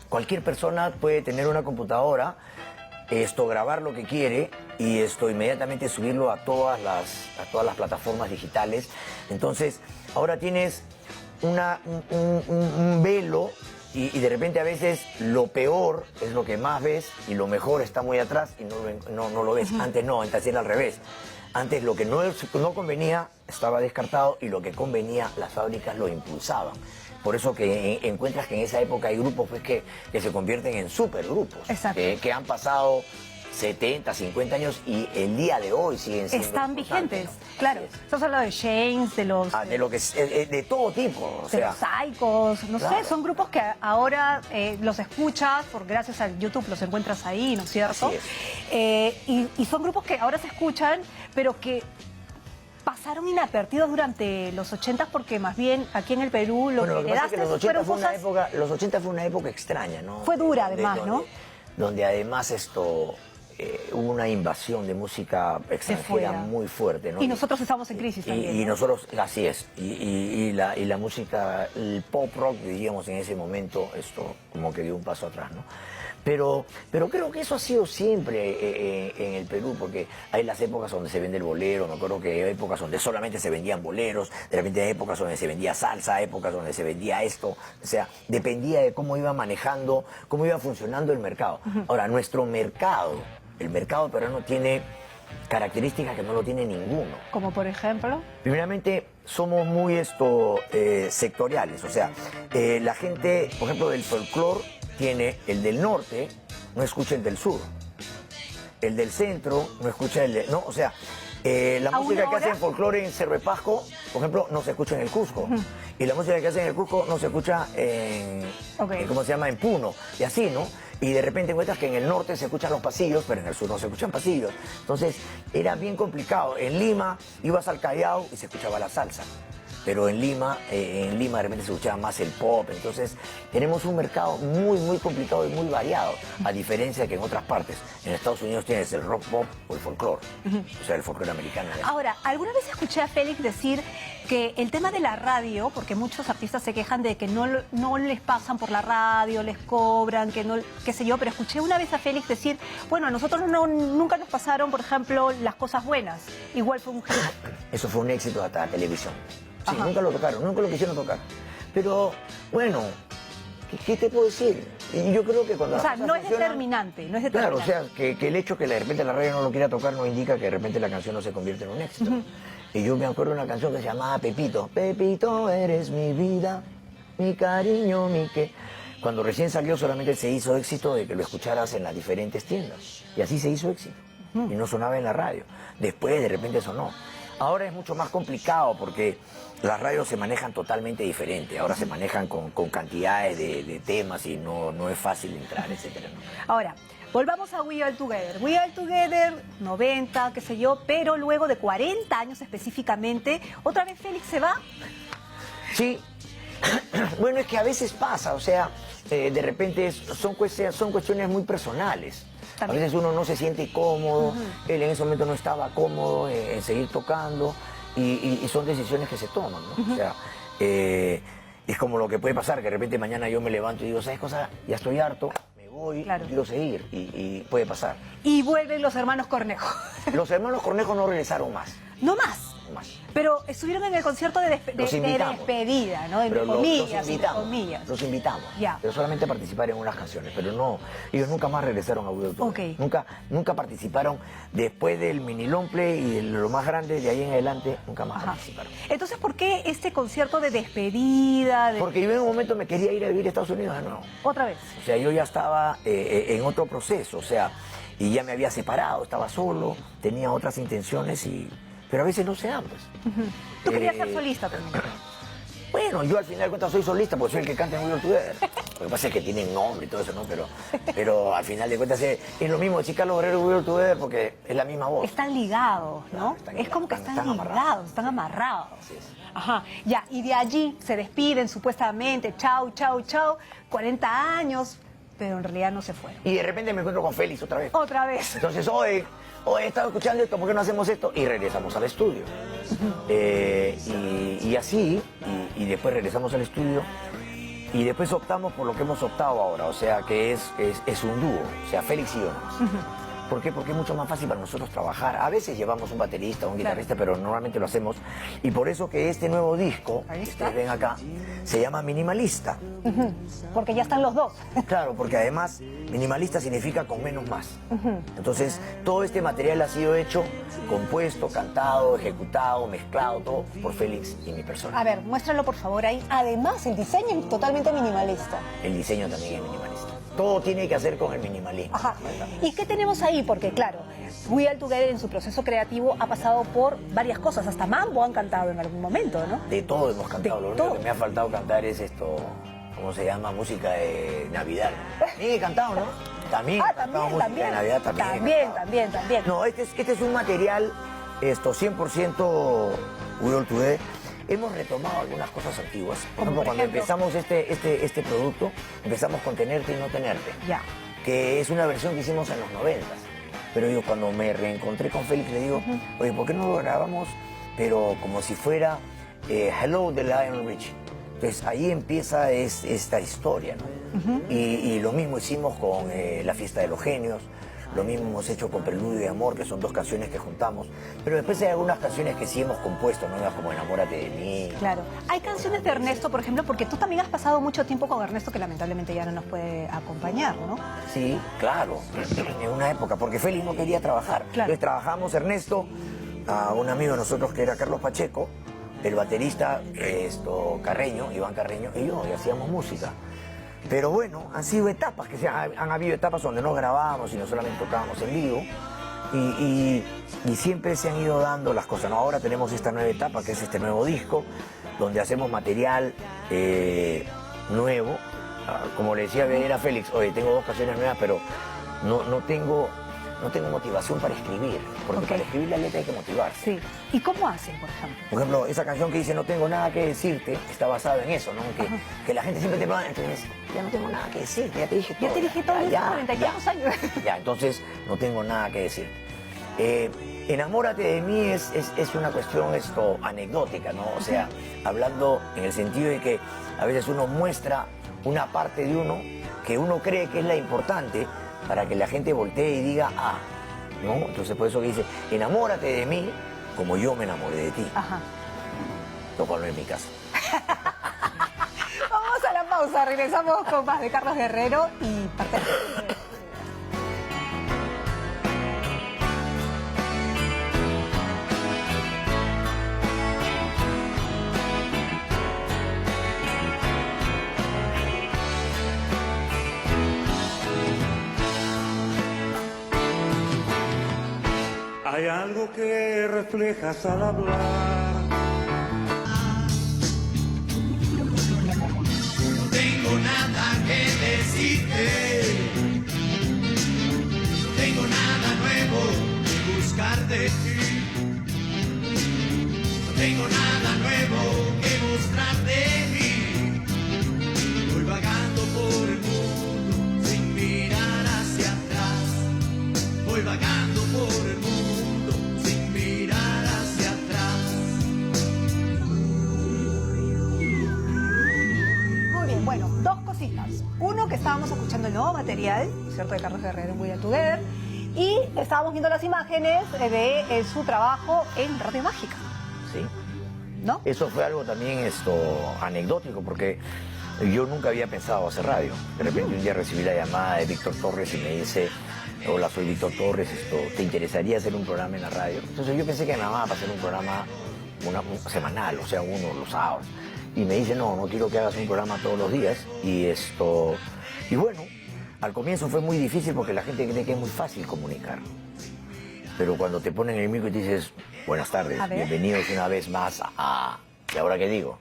cualquier persona puede tener una computadora, grabar lo que quiere y inmediatamente subirlo a todas las plataformas digitales. Entonces, ahora tienes un velo y de repente a veces lo peor es lo que más ves y lo mejor está muy atrás y no lo ves. Antes no, antes era al revés. Antes lo que no convenía estaba descartado y lo que convenía las fábricas lo impulsaban. Por eso que encuentras que en esa época hay grupos pues, que se convierten en supergrupos. Que han pasado 70, 50 años y el día de hoy siguen siendo están vigentes, ¿no? claro. Estamos hablando de Shanes, de los... de todo tipo. De los Psychos, no sé, son grupos que ahora los escuchas, gracias a YouTube los encuentras ahí, ¿no es cierto? Así es. Y son grupos que ahora se escuchan, pero que pasaron inadvertidos durante los 80 porque más bien aquí en el Perú lo que heredaste fueron cosas... Los 80 fue una época extraña, ¿no? Fue dura además, ¿no? Donde además hubo una invasión de música extranjera muy fuerte, ¿no? Y nosotros estamos en crisis también, y ¿no? nosotros, así es, y la música, el pop rock, diríamos en ese momento, como que dio un paso atrás, ¿no? Pero creo que eso ha sido siempre en el Perú, porque hay las épocas donde se vende el bolero, me acuerdo que hay épocas donde solamente se vendían boleros, de repente hay épocas donde se vendía salsa, épocas donde se vendía esto, o sea, dependía de cómo iba manejando, cómo iba funcionando el mercado. Ahora, nuestro mercado, el mercado peruano tiene características que no lo tiene ninguno. Como por ejemplo... Primeramente, somos muy sectoriales, o sea, la gente, por ejemplo, del folclore, tiene el del norte, no escucha el del sur. El del centro, no escucha el de... No, o sea, la música que hacen folclore en Cerro de Pasco, por ejemplo, no se escucha en el Cusco. Y la música que hacen en el Cusco no se escucha en ¿cómo se llama? En Puno. Y así, ¿no? Y de repente encuentras que en el norte se escuchan los pasillos, pero en el sur no se escuchan pasillos. Entonces, era bien complicado. En Lima, ibas al Callao y se escuchaba la salsa. Pero en Lima de repente se escuchaba más el pop. Entonces tenemos un mercado muy complicado y muy variado, a diferencia de que en otras partes. En Estados Unidos tienes el rock pop o el folclore, o sea, el folclore americano. Ahora, alguna vez escuché a Félix decir que el tema de la radio, porque muchos artistas se quejan de que no les pasan por la radio, les cobran, que no, qué sé yo, pero escuché una vez a Félix decir, bueno, a nosotros nunca nos pasaron, por ejemplo, las cosas buenas. Igual fue un hit. Eso fue un éxito hasta la televisión. Sí, nunca lo tocaron, nunca lo quisieron tocar. Pero, bueno, ¿qué te puedo decir? Yo creo que cuando... O sea, no es determinante, no es determinante. Claro, o sea, que el hecho que de repente la radio no lo quiera tocar no indica que de repente la canción no se convierte en un éxito. Y yo me acuerdo de una canción que se llamaba Pepito. Pepito, eres mi vida, mi cariño, mi que... Cuando recién salió solamente se hizo éxito de que lo escucharas en las diferentes tiendas. Y así se hizo éxito. Y no sonaba en la radio. Después de repente sonó. Ahora es mucho más complicado porque las radios se manejan totalmente diferente. Ahora se manejan con cantidades de temas y no es fácil entrar, etcétera, ¿no? Ahora, volvamos a We All Together. We All Together, 90, qué sé yo, pero luego de 40 años específicamente, ¿otra vez Félix se va? Sí. Bueno, es que a veces pasa, o sea, de repente son cuestiones muy personales. A veces uno no se siente cómodo, él en ese momento no estaba cómodo en seguir tocando y son decisiones que se toman, ¿no? O sea, es como lo que puede pasar, que de repente mañana yo me levanto y digo, ¿sabes cosa? Ya estoy harto, me voy, Claro. quiero seguir, y puede pasar. Y vuelven los hermanos Cornejo. Los hermanos Cornejo no regresaron más. No más. Más. Pero estuvieron en el concierto de Los invitamos. despedida, ¿no? Entre Pero comillas, los entre invitamos, comillas. los invitamos, Ya. pero solamente participar en unas canciones, pero no, ellos nunca más regresaron a World Tour. Ok. Nunca participaron después del mini long play y de lo más grande, de ahí en adelante, nunca más Ajá. participaron. Entonces, ¿por qué este concierto de despedida? Porque yo en un momento me quería ir a vivir a Estados Unidos de nuevo. Otra vez. O sea, yo ya estaba en otro proceso, o sea, y ya me había separado, estaba solo, tenía otras intenciones, pero a veces no se dan, pues. Tú querías ser solista también. Bueno, yo al final de cuentas soy solista porque soy el que canta en Will Together. Lo que pasa es que tienen nombre y todo eso, ¿no? Pero al final de cuentas es lo mismo decir Carlos Guerrero y Will Together porque es la misma voz. Están ligados, ¿no? Están Es como que están están ligados, están amarrados. Así es. Ajá, ya, y de allí se despiden supuestamente, chau, chau, chau, 40 años, pero en realidad no se fueron. Y de repente me encuentro con Félix otra vez. Otra vez. Entonces, hoy he estado escuchando esto, ¿por qué no hacemos esto? Y regresamos al estudio. Y así, y después regresamos al estudio. Y después optamos por lo que hemos optado ahora, o sea, que es un dúo, o sea, Félix y yo nomás. ¿Por qué? Porque es mucho más fácil para nosotros trabajar. A veces llevamos un baterista, un guitarrista, pero normalmente lo hacemos. Y por eso que este nuevo disco, Ahí que está. ustedes ven acá, se llama Minimalista. Porque ya están los dos. Claro, porque además minimalista significa con menos más. Entonces, todo este material ha sido hecho, compuesto, cantado, ejecutado, mezclado, todo por Félix y mi persona. A ver, muéstralo por favor ahí. Además, el diseño es totalmente minimalista. El diseño también es minimalista. Todo tiene que hacer con el minimalismo. Ajá. ¿Y qué tenemos ahí? Porque claro, We All Together en su proceso creativo ha pasado por varias cosas. Hasta mambo han cantado en algún momento, ¿no? De todo hemos cantado. De Lo único todo. que me ha faltado cantar es esto, ¿cómo se llama? Música de Navidad. También he cantado, ¿no? También he cantado música de Navidad. También. No, este es un material 100% We All Together. Hemos retomado algunas cosas antiguas. Por Como ejemplo, por cuando ejemplo. empezamos este producto, empezamos con Tenerte y No Tenerte. Ya. Que es una versión que hicimos en los 90. Pero yo cuando me reencontré con Félix le digo, oye, ¿por qué no lo grabamos? Pero como si fuera Hello de Lionel Richie. Entonces ahí empieza esta historia, ¿no? Y lo mismo hicimos con La Fiesta de los Genios, lo mismo hemos hecho con Preludio y Amor, que son dos canciones que juntamos. Pero después hay algunas canciones que sí hemos compuesto, nuevas como Enamórate de mí. Claro. Hay canciones de Ernesto, por ejemplo, porque tú también has pasado mucho tiempo con Ernesto, que lamentablemente ya no nos puede acompañar, ¿no? Sí, claro, en una época, porque Félix no quería trabajar. Claro. Entonces trabajamos Ernesto, a un amigo de nosotros que era Carlos Pacheco, el baterista Carreño, Iván Carreño, y yo, y hacíamos música. Pero bueno, han sido etapas, han habido etapas donde no grabábamos, sino solamente tocábamos en vivo. Y siempre se han ido dando las cosas, ¿no? Ahora tenemos esta nueva etapa, que es este nuevo disco, donde hacemos material nuevo. Como le decía a Félix, oye, tengo dos canciones nuevas, pero no tengo motivación para escribir, porque Ok. para escribir la letra hay que motivarse. Sí. ¿Y cómo hacen, por ejemplo? Por ejemplo, esa canción que dice No tengo nada que decirte, está basada en eso, ¿no? Que la gente siempre te pregunta, entonces, ya no tengo nada que decirte, ya te dije todo. Ya te dije todo en estos 40 y tantos años. Ya, entonces no tengo nada que decirte. Enamórate de mí es una cuestión anecdótica, ¿no? O sea, hablando en el sentido de que a veces uno muestra una parte de uno que uno cree que es la importante para que la gente voltee y diga, ah, ¿no? Entonces por eso que dice, enamórate de mí como yo me enamoré de ti. Ajá. Lo cual no es mi caso. Vamos a la pausa, regresamos con más de Carlos Guerrero y parte de... Hay algo que reflejas al hablar. No tengo nada que decirte, no tengo nada nuevo que buscar de ti, no tengo nada nuevo que mostrar de mí. Voy vagando por el mundo sin mirar hacia atrás, voy vagando por el mundo sin mirar hacia atrás. material, ¿cierto?, de Carlos Guerrero en We Are Together. Y estábamos viendo las imágenes de su trabajo en Radio Mágica, Sí. ¿no? Eso fue algo también anecdótico, porque yo nunca había pensado hacer radio. De repente un día recibí la llamada de Víctor Torres y me dice: hola, soy Víctor Torres, ¿te interesaría hacer un programa en la radio? Entonces yo pensé que me llamaba para hacer un programa semanal, o sea, uno los sábados. Y me dice: no quiero que hagas un programa todos los días. Y bueno, al comienzo fue muy difícil porque la gente cree que es muy fácil comunicar. Pero cuando te ponen el micro y te dices: buenas tardes, bienvenidos una vez más a... ¿Y ahora qué digo?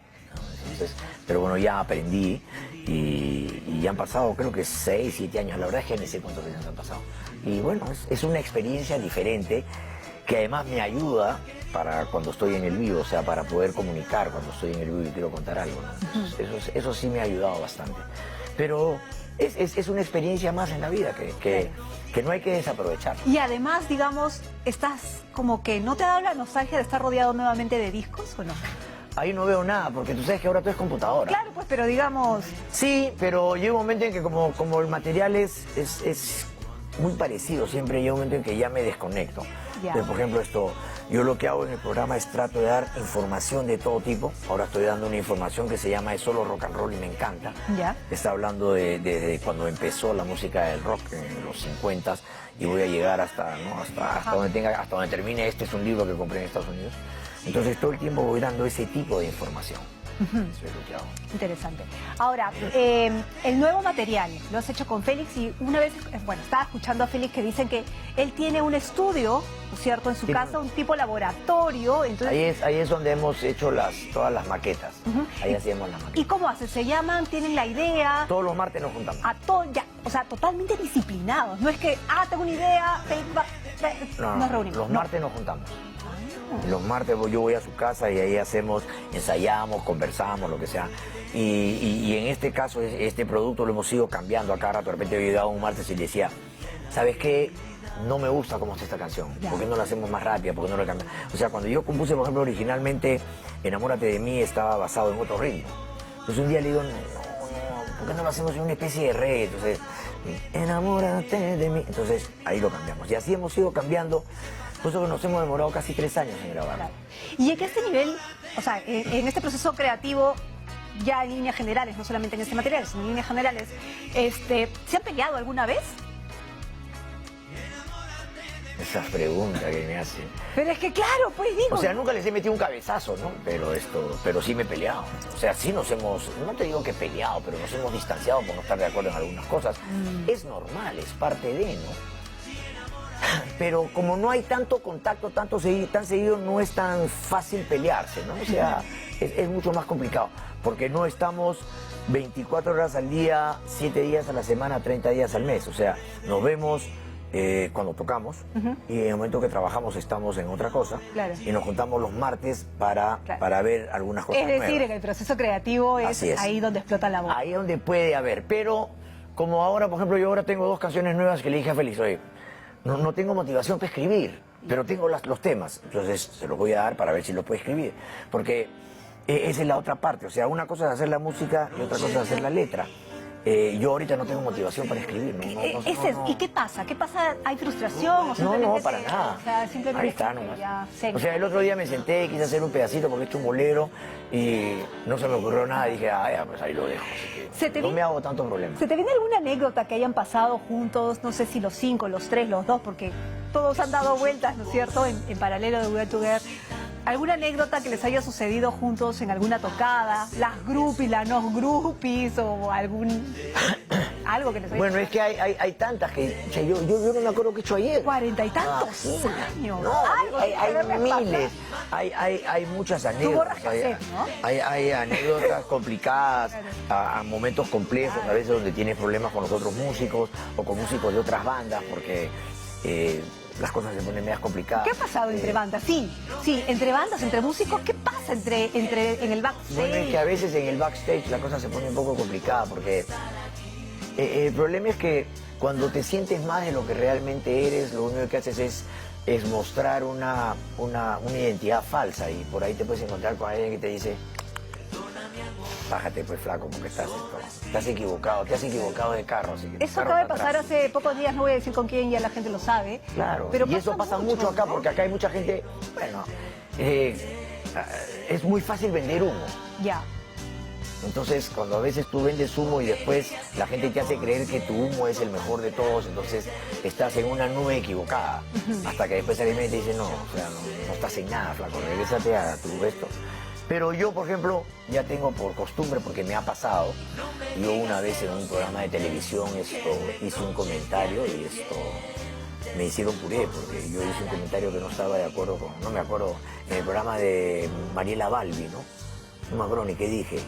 Entonces, pero bueno, ya aprendí y ya han pasado creo que 6, 7 años. La verdad es que ni sé cuántos años han pasado. Y bueno, es una experiencia diferente que además me ayuda para cuando estoy en el vivo, o sea, para poder comunicar cuando estoy en el vivo y quiero contar algo, ¿no? Entonces, eso sí me ha ayudado bastante. Pero es una experiencia más en la vida que no hay que desaprovechar. Y además, digamos, estás como que, ¿no te ha dado la nostalgia de estar rodeado nuevamente de discos o no? Ahí no veo nada, porque tú sabes que ahora todo es computadora. Claro, pues, pero digamos... Sí, pero llega un momento en que como el material es muy parecido, siempre llega un momento en que ya me desconecto. Ya. Entonces, por ejemplo, yo lo que hago en el programa es trato de dar información de todo tipo. Ahora estoy dando una información que se llama Es solo rock and roll y me encanta. Ya. Está hablando de cuando empezó la música del rock en los 50s y voy a llegar hasta donde termine. Este es un libro que compré en Estados Unidos. Entonces todo el tiempo voy dando ese tipo de información. Eso es lo que hago. Interesante. Ahora, el nuevo material lo has hecho con Félix y una vez, bueno, estaba escuchando a Félix que dicen que él tiene un estudio, ¿no es cierto?, en su casa, un tipo laboratorio. Entonces... Ahí es donde hemos hecho todas las maquetas. Ahí hacíamos las maquetas. ¿Y cómo hacen? ¿Se llaman? ¿Tienen la idea? Todos los martes nos juntamos. O sea, totalmente disciplinados. No es que, tengo una idea, nos reunimos. Los martes nos juntamos. Los martes yo voy a su casa y ahí ensayamos, conversamos, lo que sea. Y en este caso, este producto lo hemos ido cambiando a cada rato. De repente yo llegaba un martes y le decía: ¿sabes qué? No me gusta cómo está esta canción. ¿Por qué no la hacemos más rápida? ¿Por qué no la cambiamos? O sea, cuando yo compuse, por ejemplo, originalmente Enamórate de mí estaba basado en otro ritmo. Entonces un día le digo: no, ¿por qué no lo hacemos en una especie de reggae? Entonces, enamórate de mí. Entonces ahí lo cambiamos. Y así hemos ido cambiando. Por eso que nos hemos demorado casi 3 años en grabar. Claro. Y en este nivel, o sea, en este proceso creativo, ya en líneas generales, no solamente en este material, sino en líneas generales, ¿se han peleado alguna vez? Esas preguntas que me hacen. Pero es que claro, pues digo... O sea, nunca les he metido un cabezazo, ¿no? Pero sí me he peleado. O sea, sí no te digo que he peleado, pero nos hemos distanciado por no estar de acuerdo en algunas cosas. Es normal, es parte de, ¿no? Pero como no hay tanto contacto, tan seguido, no es tan fácil pelearse, ¿no? O sea, es mucho más complicado, porque no estamos 24 horas al día, 7 días a la semana, 30 días al mes. O sea, nos vemos cuando tocamos y en el momento que trabajamos estamos en otra cosa. Claro. Y nos juntamos los martes para ver algunas cosas Es decir, nuevas. en el proceso creativo es ahí donde explota la voz. Ahí donde puede haber, pero como ahora, por ejemplo, yo ahora tengo 2 canciones nuevas que le dije a Félix: oye, no tengo motivación para escribir, pero tengo los temas. Entonces se los voy a dar para ver si los puede escribir. Porque esa es la otra parte. O sea, una cosa es hacer la música y otra cosa es hacer la letra. Yo ahorita no tengo motivación para escribir. ¿Y qué pasa? ¿Qué pasa? ¿Hay frustración? ¿O No, para nada. O sea, simplemente ahí está nomás. ya, O sea, el otro día me senté, quise hacer un pedacito porque he hecho un bolero y no se me ocurrió nada. Dije: ya, pues ahí lo dejo. Así que no me hago tanto problema. ¿Se te viene alguna anécdota que hayan pasado juntos? No sé si los 5, los 3, los 2, porque todos han dado vueltas, ¿no es cierto?, en paralelo de We Are Together. ¿Alguna anécdota que les haya sucedido juntos en alguna tocada? Las groupies, las no groupies o algo que les haya... Bueno, es que hay tantas que... O sea, yo no me acuerdo qué he hecho ayer. 40 y tantos sí. años. No, hay miles. Hay muchas anécdotas. ¿No? Hay anécdotas complicadas, a momentos complejos, a veces donde tienes problemas con los otros músicos o con músicos de otras bandas, porque... las cosas se ponen medias complicadas. ¿Qué ha pasado entre bandas? Sí, entre bandas, entre músicos, ¿qué pasa en el backstage? Bueno, es que a veces en el backstage la cosa se pone un poco complicada, porque el problema es que cuando te sientes más de lo que realmente eres, lo único que haces es mostrar una identidad falsa, y por ahí te puedes encontrar con alguien que te dice: bájate pues flaco, porque estás equivocado, te has equivocado de carro. Así que Eso carro acaba de para pasar atrás. hace pocos días, no voy a decir con quién, ya la gente lo sabe. Claro, pero y eso pasa mucho acá, ¿no? porque acá hay mucha gente, bueno, es muy fácil vender humo. Ya. Entonces, cuando a veces tú vendes humo y después la gente te hace creer que tu humo es el mejor de todos, entonces estás en una nube equivocada. Hasta que después alguien te dice, no, o sea, no estás en nada, flaco, regrésate a tu resto. Pero yo, por ejemplo, ya tengo por costumbre, porque me ha pasado, yo una vez en un programa de televisión hice un comentario y me hicieron puré, porque yo hice un comentario que no estaba de acuerdo con, no me acuerdo, en el programa de Mariela Balbi, ¿no? No me acuerdo ni qué dije.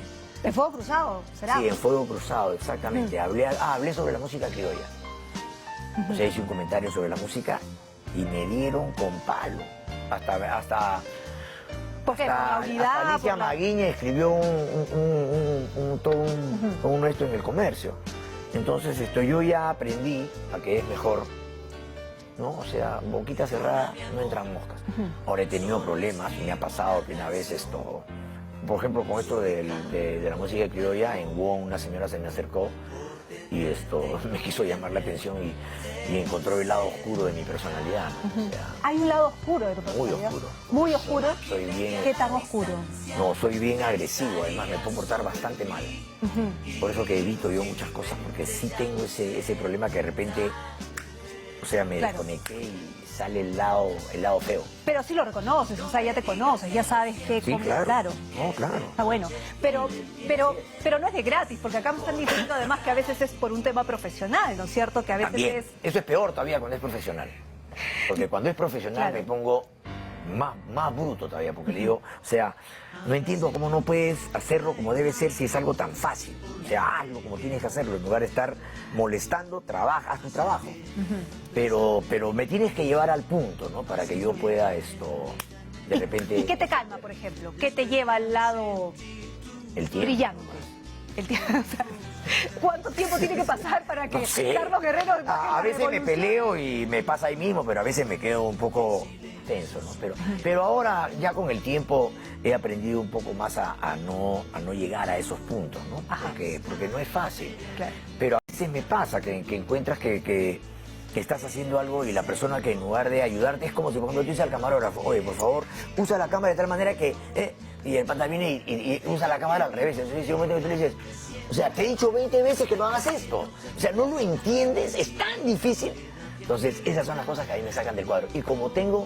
¿En Fuego Cruzado? ¿Será? Sí, en Fuego Cruzado, exactamente. Hablé sobre la música criolla. O sea, hice un comentario sobre la música y me dieron con palo. Hasta ¿Por qué? ¿Por la unidad? hasta Alicia ¿Por la- Maguiña escribió un esto en El Comercio. Entonces yo ya aprendí a que es mejor, ¿no? O sea, boquita cerrada no entran moscas. Ahora he tenido problemas y me ha pasado que una vez por ejemplo, con esto de la música criolla, en Wong una señora se me acercó y me quiso llamar la atención y encontró el lado oscuro de mi personalidad, ¿no? O sea, Hay un lado oscuro de tu muy personalidad. oscuro. Muy oscuro. Soy bien... ¿Qué tan oscuro? No, soy bien agresivo, además me puedo portar bastante mal. Por eso que evito yo muchas cosas, porque sí tengo ese problema que de repente, o sea, me Claro. desconecté y sale el lado feo. Pero sí lo reconoces, o sea, ya te conoces, ya sabes qué Sí, comes, claro. No, claro. Está bueno. Pero no es de gratis, porque acá me están diciendo además que a veces es por un tema profesional, ¿no es cierto? Que a veces También, es... eso es peor todavía cuando es profesional. Porque cuando es profesional Claro. me pongo más bruto todavía, porque le digo, o sea, no entiendo cómo no puedes hacerlo como debe ser si es algo tan fácil. O sea, hazlo como tienes que hacerlo, en lugar de estar molestando, haz tu trabajo. Pero me tienes que llevar al punto, ¿no? Para que yo pueda de repente... ¿Y qué te calma, por ejemplo? ¿Qué te lleva al lado El tiempo. brillante? O sea, ¿cuánto tiempo tiene que pasar para que No sé. Carlos Guerrero... A veces me peleo y me pasa ahí mismo, pero a veces me quedo un poco tenso, ¿no? Pero ahora, ya con el tiempo, he aprendido un poco más a no llegar a esos puntos, ¿no? Porque no es fácil. Claro. Pero a veces me pasa que encuentras que estás haciendo algo y la persona que en lugar de ayudarte, es como si, por ejemplo, tú dices al camarógrafo, oye, por favor, usa la cámara de tal manera que... y el pata viene y usa la cámara al revés. Entonces, en un momento que tú le dices, o sea, te he dicho 20 veces que no hagas esto. O sea, no lo entiendes, es tan difícil. Entonces, esas son las cosas que a mí me sacan del cuadro. Y como tengo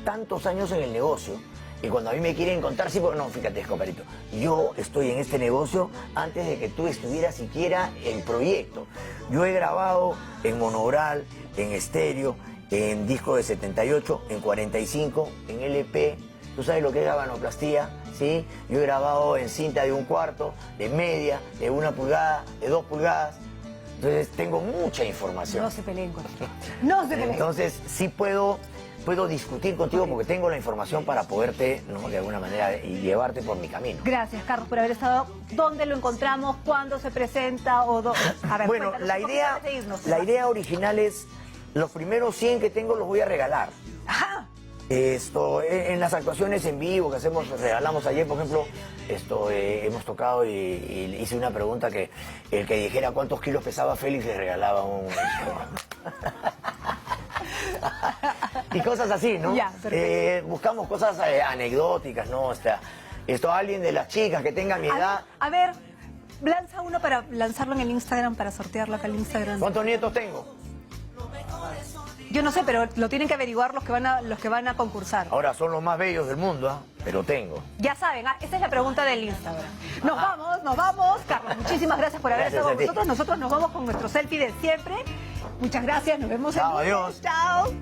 tantos años en el negocio, y cuando a mí me quieren contar, sí, porque no, fíjate, compadrito, yo estoy en este negocio antes de que tú estuvieras siquiera en proyecto. Yo he grabado en monaural, en estéreo, en disco de 78, en 45, en LP. ¿Tú sabes lo que es gabanoplastia? ¿Sí? Yo he grabado en cinta de 1/4, de media, de 1 pulgada, de 2 pulgadas. Entonces tengo mucha información. No se peleen con esto. No se peleen. Entonces sí puedo discutir contigo porque tengo la información para poderte, ¿no?, de alguna manera, y llevarte por mi camino. Gracias, Carlos, por haber estado. ¿Dónde lo encontramos? ¿Cuándo se presenta? A ver, Bueno, cuéntanos la un poquito idea, antes de irnos. la idea original es, los primeros 100 que tengo los voy a regalar. Ajá. En las actuaciones en vivo que regalamos ayer, por ejemplo, hemos tocado y hice una pregunta que el que dijera cuántos kilos pesaba Félix le regalaba un... y cosas así, ¿no? Ya, perfecto. Buscamos cosas anecdóticas, ¿no? Alguien de las chicas que tenga mi edad. A ver, lanza uno para lanzarlo en el Instagram, para sortearlo acá en el Instagram. ¿Cuántos nietos tengo? Yo no sé, pero lo tienen que averiguar los que van a concursar. Ahora son los más bellos del mundo, ¿ah? Pero tengo. Ya saben, esa es la pregunta del Instagram. Nos vamos. Carlos, muchísimas gracias por haber Gracias estado a con ti. nosotros. Nosotros nos vamos con nuestro selfie de siempre. Muchas gracias, nos vemos Chao, el lunes. adiós. Chao.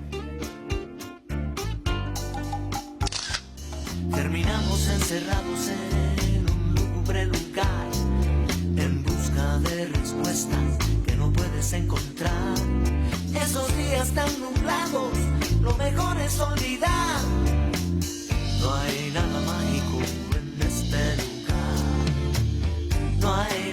Terminamos encerrados en un lúgubre lugar, en busca de respuestas que no puedes encontrar. Esos días tan nublados, lo mejor es olvidar.